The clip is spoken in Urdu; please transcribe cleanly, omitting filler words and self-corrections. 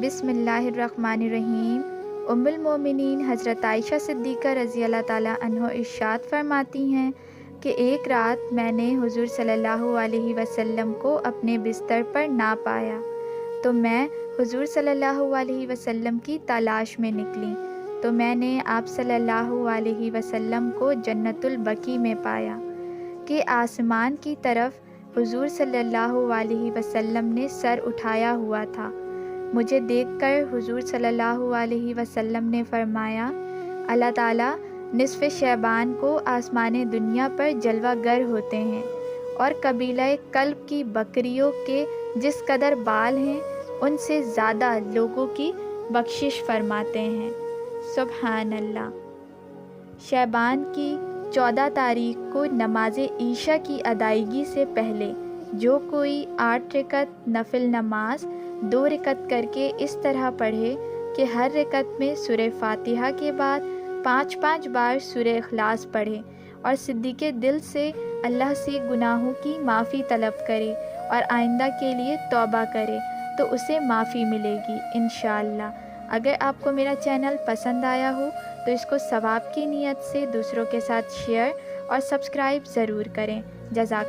بسم اللہ الرحمن الرحیم۔ ام المومنین حضرت عائشہ صدیقہ رضی اللہ تعالیٰ عنہ ارشاد فرماتی ہیں کہ ایک رات میں نے حضور صلی اللہ علیہ وسلم کو اپنے بستر پر نہ پایا تو میں حضور صلی اللہ علیہ وسلم کی تلاش میں نکلی تو میں نے آپ صلی اللہ علیہ وسلم کو جنت البقیع میں پایا کہ آسمان کی طرف حضور صلی اللہ علیہ وسلم نے سر اٹھایا ہوا تھا۔ مجھے دیکھ کر حضور صلی اللہ علیہ وسلم نے فرمایا، اللہ تعالیٰ نصف شعبان کو آسمان دنیا پر جلوہ گر ہوتے ہیں اور قبیلہ کلب کی بکریوں کے جس قدر بال ہیں ان سے زیادہ لوگوں کی بخشش فرماتے ہیں۔ سبحان اللہ۔ شعبان کی 14 تاریخ کو نماز عشاء کی ادائیگی سے پہلے جو کوئی 8 رکعت نفل نماز 2 رکعت کر کے اس طرح پڑھے کہ ہر رکعت میں سورہ فاتحہ کے بعد 5 بار سورہ اخلاص پڑھے اور صدیق دل سے اللہ سے گناہوں کی معافی طلب کرے اور آئندہ کے لیے توبہ کرے تو اسے معافی ملے گی انشاءاللہ۔ اگر آپ کو میرا چینل پسند آیا ہو تو اس کو ثواب کی نیت سے دوسروں کے ساتھ شیئر اور سبسکرائب ضرور کریں۔ جزاک